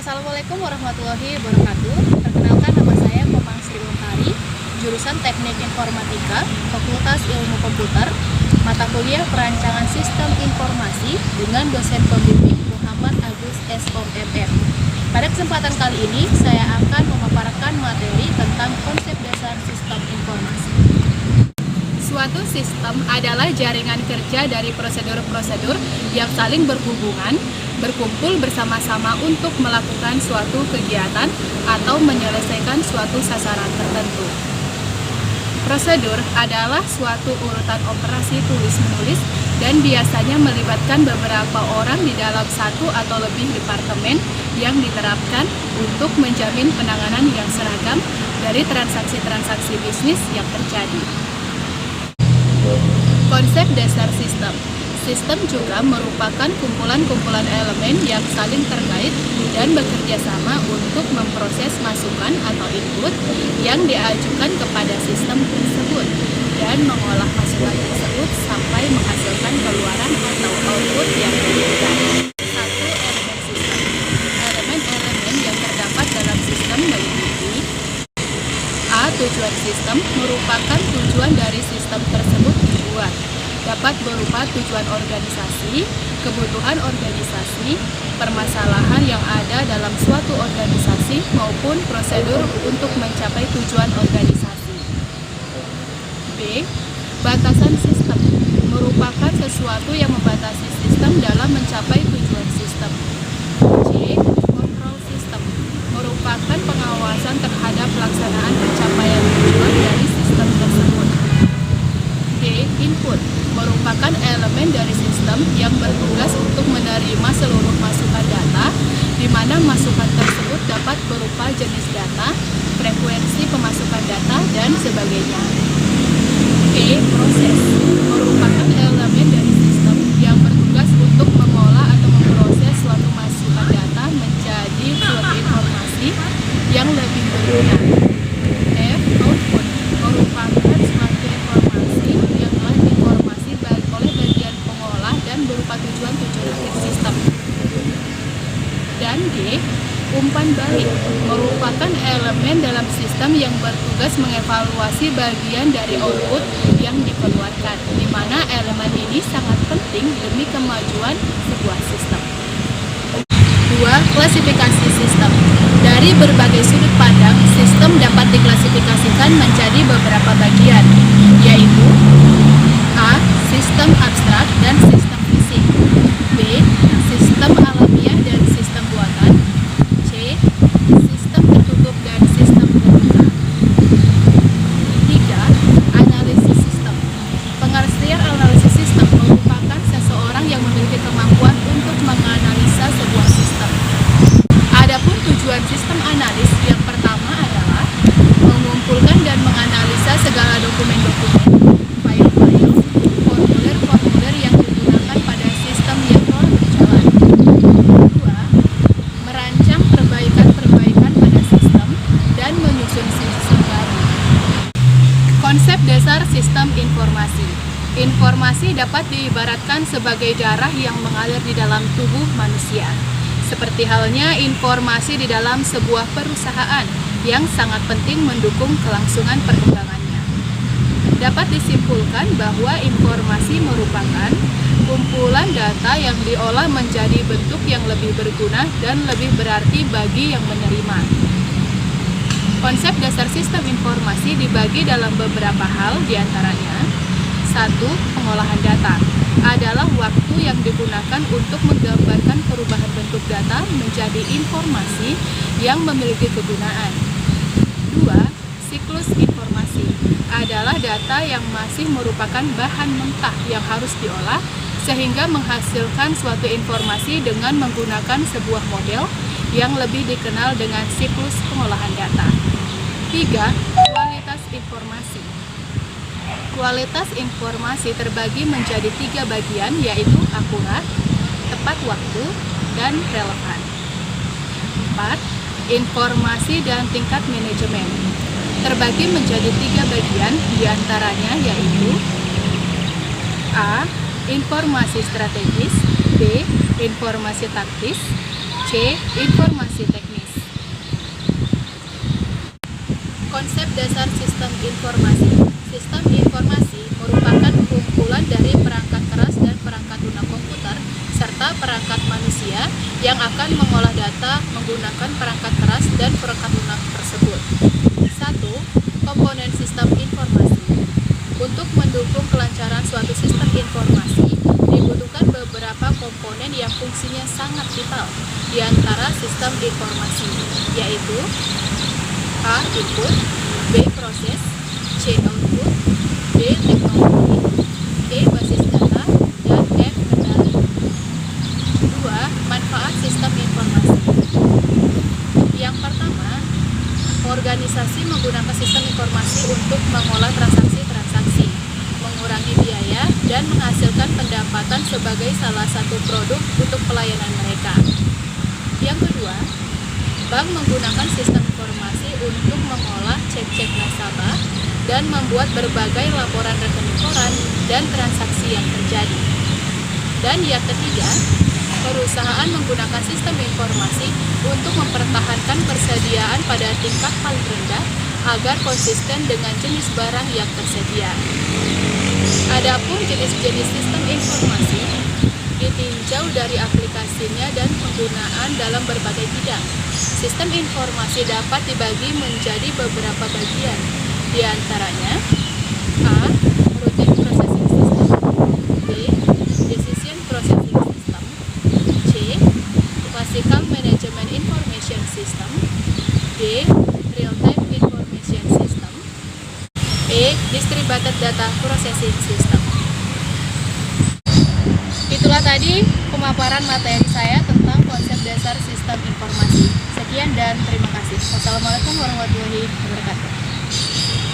Assalamualaikum warahmatullahi wabarakatuh. Perkenalkan, nama saya Komang Sri Utari, jurusan Teknik Informatika, Fakultas Ilmu Komputer, mata kuliah Perancangan Sistem Informasi dengan dosen pembimbing Muhammad Agus SOMM. Pada kesempatan kali ini, saya akan memaparkan materi tentang konsep dasar sistem informasi. Suatu sistem adalah jaringan kerja dari prosedur-prosedur yang saling berhubungan, berkumpul bersama-sama untuk melakukan suatu kegiatan atau menyelesaikan suatu sasaran tertentu. Prosedur adalah suatu urutan operasi tulis-menulis dan biasanya melibatkan beberapa orang di dalam satu atau lebih departemen yang diterapkan untuk menjamin penanganan yang seragam dari transaksi-transaksi bisnis yang terjadi. Konsep dasar sistem. Sistem juga merupakan kumpulan-kumpulan elemen yang saling terkait dan bekerja sama untuk memproses masukan atau input yang diajukan kepada sistem tersebut dan mengolah masukan tersebut sampai menghasilkan keluaran atau output yang diinginkan. Satu, elemen sistem. Elemen-elemen yang terdapat dalam sistem meliputi A. Tujuan sistem merupakan tujuan dari sistem tersebut dibuat. Dapat berupa tujuan organisasi, kebutuhan organisasi, permasalahan yang ada dalam suatu organisasi, maupun prosedur untuk mencapai tujuan organisasi. B. Batasan sistem merupakan sesuatu yang membatasi sistem dalam mencapai tujuan sistem. C. Kontrol sistem merupakan pengawasan terhadap pelaksanaan pencapaian tujuan dari sistem tersebut. D. Input merupakan elemen dari sistem yang bertugas untuk menerima seluruh masukan data, di mana masukan tersebut dapat berupa jenis data, frekuensi pemasukan data, dan sebagainya. E. Proses merupakan elemen dari sistem yang bertugas untuk mengolah atau memproses suatu masukan data menjadi suatu informasi yang lebih berguna. F. Output merupakan suatu informasi yang telah diinformasi oleh bagian pengolah dan berupa tujuan-tujuan akhir sistem. Dan D. Umpan balik merupakan elemen dalam sistem yang bertugas mengevaluasi bagian dari output yang dikeluarkan, di mana elemen ini sangat penting demi kemajuan sebuah sistem. 2. Klasifikasi sistem. Dari berbagai sudut pandang, sistem dapat diklasifikasikan menjadi beberapa bagian, yaitu A. Sistem abstrak dan sistem fisik. B. Sistem alamiah dan sistem buatan. C. Sistem tertutup dan sistem terbuka. 3. Analisis sistem. Pengertian analisis sistem merupakan seseorang yang memiliki kemampuan untuk menganalisa sebuah sistem. Adapun tujuan sistem analis yang pertama adalah mengumpulkan dan menganalisa segala dokumen-dokumen, file-file, formulir-formulir yang digunakan pada sistem yang telah berjalan. 2. Merancang perbaikan-perbaikan pada sistem dan menyusun sistem baru. Konsep dasar sistem informasi. Informasi dapat diibaratkan sebagai darah yang mengalir di dalam tubuh manusia. Seperti halnya informasi di dalam sebuah perusahaan yang sangat penting mendukung kelangsungan perkembangannya. Dapat disimpulkan bahwa informasi merupakan kumpulan data yang diolah menjadi bentuk yang lebih berguna dan lebih berarti bagi yang menerima. Konsep dasar sistem informasi dibagi dalam beberapa hal, diantaranya 1. Pengolahan data adalah waktu yang digunakan untuk menggambarkan perubahan bentuk data menjadi informasi yang memiliki kegunaan. 2. Siklus informasi adalah data yang masih merupakan bahan mentah yang harus diolah sehingga menghasilkan suatu informasi dengan menggunakan sebuah model yang lebih dikenal dengan siklus pengolahan data. 3. Kualitas informasi. Kualitas informasi terbagi menjadi 3 bagian, yaitu akurat, tepat waktu, dan relevan. 4. Informasi dan tingkat manajemen terbagi menjadi 3 bagian, diantaranya yaitu A. Informasi strategis, B. Informasi taktis, C. C. Informasi teknis. Konsep dasar sistem informasi. Sistem informasi merupakan kumpulan dari perangkat keras dan perangkat lunak komputer serta perangkat manusia yang akan mengolah data menggunakan perangkat keras dan perangkat lunak tersebut. 1. Komponen sistem informasi. Untuk mendukung kelancaran suatu sistem informasi, dibutuhkan beberapa komponen yang fungsinya sangat vital di antara sistem informasi, yaitu A. Input, B. Proses, C. Output, D. Teknologi, E. Basis data, dan F. Kendali. 2. Manfaat sistem informasi. Yang pertama, organisasi menggunakan sistem informasi untuk mengolah transaksi-transaksi, mengurangi biaya, dan menghasilkan pendapatan sebagai salah satu produk untuk pelayanan mereka. Yang kedua, bank menggunakan sistem informasi untuk mengolah cek-cek nasabah dan membuat berbagai laporan rekening koran dan transaksi yang terjadi. Dan yang ketiga, perusahaan menggunakan sistem informasi untuk mempertahankan persediaan pada tingkat paling rendah agar konsisten dengan jenis barang yang tersedia. Adapun jenis-jenis sistem informasi ditinjau dari aplikasinya dan penggunaan dalam berbagai bidang. Sistem informasi dapat dibagi menjadi beberapa bagian, di antaranya A. Routine Processing System, B. Decision Processing System, C. Classical Management Information System, D. Real-Time Information System, E. Distributed Data Processing System. Itulah tadi pemaparan materi saya tentang konsep dasar sistem informasi. Sekian dan terima kasih. Wassalamualaikum warahmatullahi wabarakatuh.